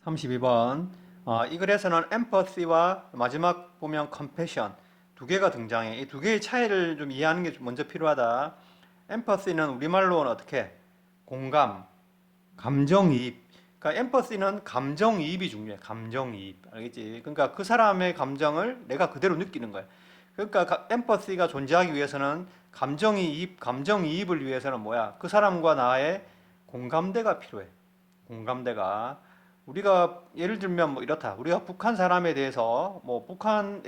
32번. 이 글에서는 empathy와 마지막 보면 compassion 두 개가 등장해. 이 두 개의 차이를 좀 이해하는 게 먼저 필요하다. empathy는 우리말로는 어떻게? 공감, 감정이입. 그러니까 empathy는 감정이입이 중요해. 감정이입. 알겠지? 그러니까 그 사람의 감정을 내가 그대로 느끼는 거야. 그러니까 empathy가 존재하기 위해서는 감정이입을 위해서는 뭐야? 그 사람과 나의 공감대가 필요해. 공감대가. 우리가 예를 들면 뭐 이렇다. 우리가 북한 사람에 대해서 뭐 북한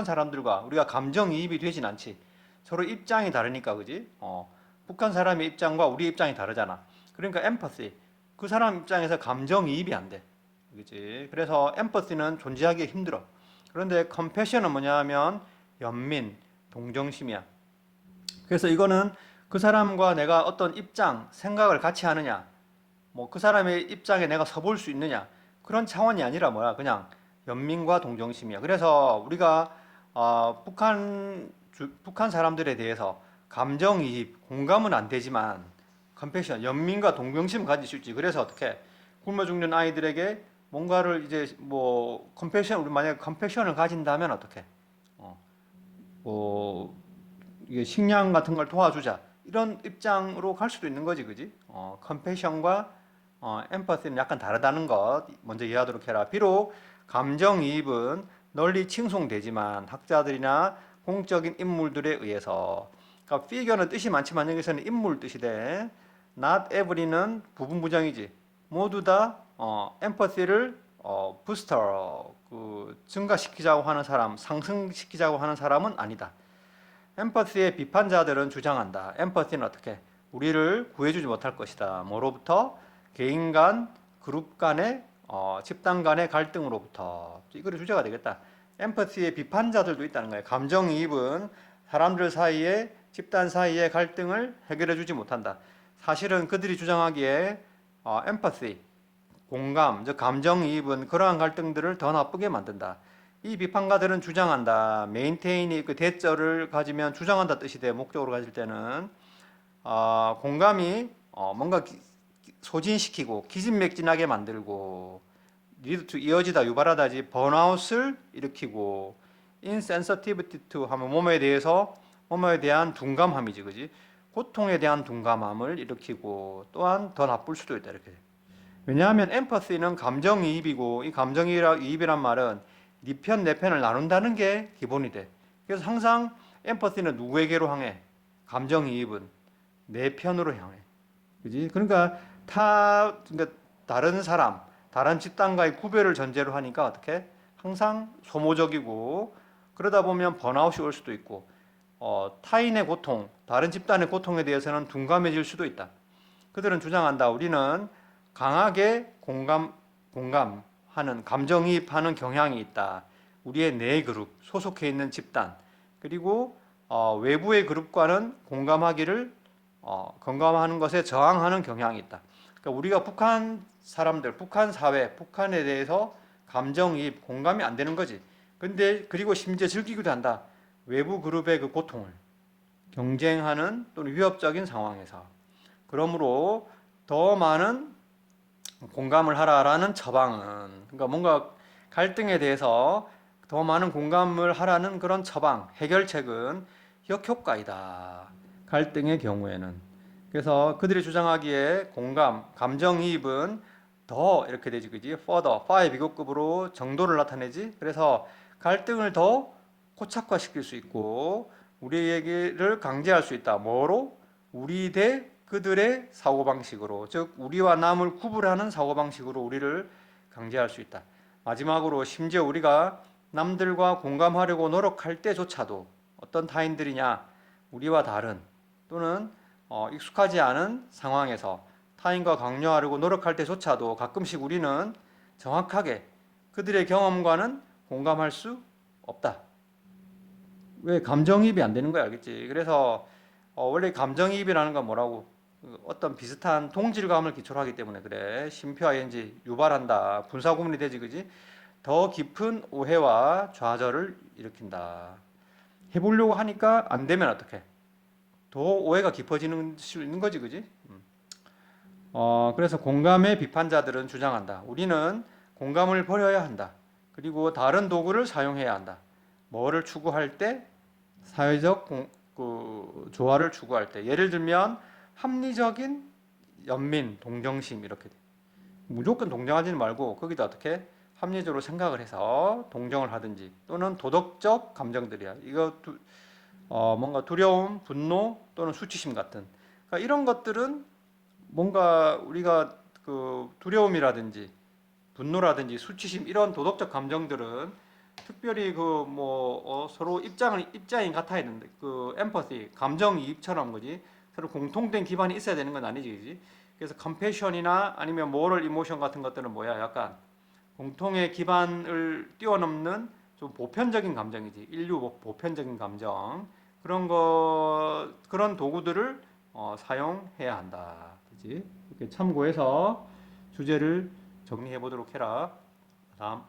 사람들과 우리가 감정이입이 되진 않지. 서로 입장이 다르니까 그지? 북한 사람의 입장과 우리 입장이 다르잖아. 그러니까 엠퍼시. 그 사람 입장에서 감정이입이 안 돼. 그지? 그래서 엠퍼시는 존재하기 힘들어. 그런데 컴패션은 뭐냐 하면 연민, 동정심이야. 그래서 이거는 그 사람과 내가 어떤 입장, 생각을 같이 하느냐, 뭐 그 사람의 입장에 내가 서볼 수 있느냐, 그런 차원이 아니라 뭐야, 그냥 연민과 동정심이야. 그래서 우리가 북한 사람들에 대해서 감정이입, 공감은 안 되지만 컴패션, 연민과 동정심을 가질 수 있지. 그래서 어떻게 굶어 죽는 아이들에게 뭔가를 이제 뭐 컴패션, 우리 만약에 컴패션을 가진다면 어떻게? 어, 뭐 이게 식량 같은 걸 도와주자 이런 입장으로 갈 수도 있는 거지, 그지? 컴패션과 엠퍼시는 약간 다르다는 것 먼저 이해하도록 해라. 비록 감정이입은 널리 칭송되지만 학자들이나 공적인 인물들에 의해서, 그러니까 figure는 뜻이 많지만 여기서는 인물 뜻이 돼. not every는 부분 부정이지. 모두 다 엠퍼시를 부스터 증가시키자고 하는 사람, 상승시키자고 하는 사람은 아니다. 엠퍼시의 비판자들은 주장한다. 엠퍼시는 어떻게? 우리를 구해주지 못할 것이다. 뭐로부터? 개인 간, 그룹 간의, 집단 간의 갈등으로부터. 이거를 주제가 되겠다. 엠퍼시의 비판자들도 있다는 거예요. 감정이입은 사람들 사이에, 집단 사이의 갈등을 해결해주지 못한다. 사실은 그들이 주장하기에 엠퍼시, 공감, 즉 감정이입은 그러한 갈등들을 더 나쁘게 만든다. 이 비판가들은 주장한다. 메인테인이 그 대절을 가지면 주장한다 뜻이 돼. 목적으로 가질 때는 공감이 뭔가 소진시키고 기진맥진하게 만들고 리드 투 이어지다 유발하다지 번아웃을 일으키고 insensitivity to 하면 몸에 대한 둔감함이지, 그지? 고통에 대한 둔감함을 일으키고 또한 더 나쁠 수도 있다 이렇게. 왜냐하면 엠퍼시는 감정이입이고 이 감정이입이란 말은 네 편, 내 편을 나눈다는 게 기본이 돼. 그래서 항상 엠퍼시는 누구에게로 향해? 감정이입은 내 편으로 향해. 그지? 그러니까 그러니까 다른 사람, 다른 집단과의 구별을 전제로 하니까 어떻게? 항상 소모적이고 그러다 보면 번아웃이 올 수도 있고 타인의 고통, 다른 집단의 고통에 대해서는 둔감해질 수도 있다. 그들은 주장한다. 우리는 강하게 공감하는, 감정이입하는 경향이 있다. 우리의 내 그룹, 소속해 있는 집단, 그리고 외부의 그룹과는 공감하는 것에 저항하는 경향이 있다. 그러니까 우리가 북한 사람들, 북한 사회, 북한에 대해서 감정이입, 공감이 안 되는 거지. 근데 그리고 심지어 즐기기도 한다. 외부 그룹의 그 고통을 경쟁하는 또는 위협적인 상황에서. 그러므로 더 많은 공감을 하라라는 처방은, 그러니까 뭔가 갈등에 대해서 더 많은 공감을 하라는 그런 처방, 해결책은 역효과이다. 갈등의 경우에는. 그래서 그들이 주장하기에 감정이입은 더 이렇게 되지, 그지? further, 5 비교급으로 정도를 나타내지. 그래서 갈등을 더 고착화시킬 수 있고 우리에게를 강제할 수 있다. 뭐로? 우리 대 그들의 사고방식으로, 즉 우리와 남을 구분하는 사고방식으로 우리를 강제할 수 있다. 마지막으로 심지어 우리가 남들과 공감하려고 노력할 때조차도 어떤 타인들이냐, 우리와 다른 또는 익숙하지 않은 상황에서 타인과 강요하려고 노력할 때조차도 가끔씩 우리는 정확하게 그들의 경험과는 공감할 수 없다. 왜? 감정이입이 안 되는 거야, 알겠지? 그래서 원래 감정이입이라는 건 뭐라고? 어떤 비슷한 동질감을 기초로 하기 때문에 그래. 심표 ing 유발한다. 분사 구문이 되지, 그지? 더 깊은 오해와 좌절을 일으킨다. 해보려고 하니까 안 되면 어떡해? 더 오해가 깊어지는 수 있는 거지, 그지? 그래서 공감의 비판자들은 주장한다. 우리는 공감을 버려야 한다. 그리고 다른 도구를 사용해야 한다. 뭐를 추구할 때? 사회적 조화를 추구할 때. 예를 들면 합리적인 연민, 동정심 이렇게 돼. 무조건 동정하지는 말고 거기다 어떻게 합리적으로 생각을 해서 동정을 하든지 또는 도덕적 감정들이야. 뭔가 두려움, 분노 또는 수치심 같은. 그러니까 이런 것들은 뭔가 우리가 두려움이라든지 분노라든지 수치심 이런 도덕적 감정들은 특별히 서로 입장이 같아야 되는데 엠퍼시 감정이입처럼 거지 서로 공통된 기반이 있어야 되는 건 아니지, 그지? 그래서 컴패션이나 아니면 모럴 이모션 같은 것들은 뭐야? 약간 공통의 기반을 뛰어넘는 좀 보편적인 감정이지. 인류 보편적인 감정. 그런 도구들을 사용해야 한다. 그지? 이렇게 참고해서 주제를 정리해 보도록 해라. 다음.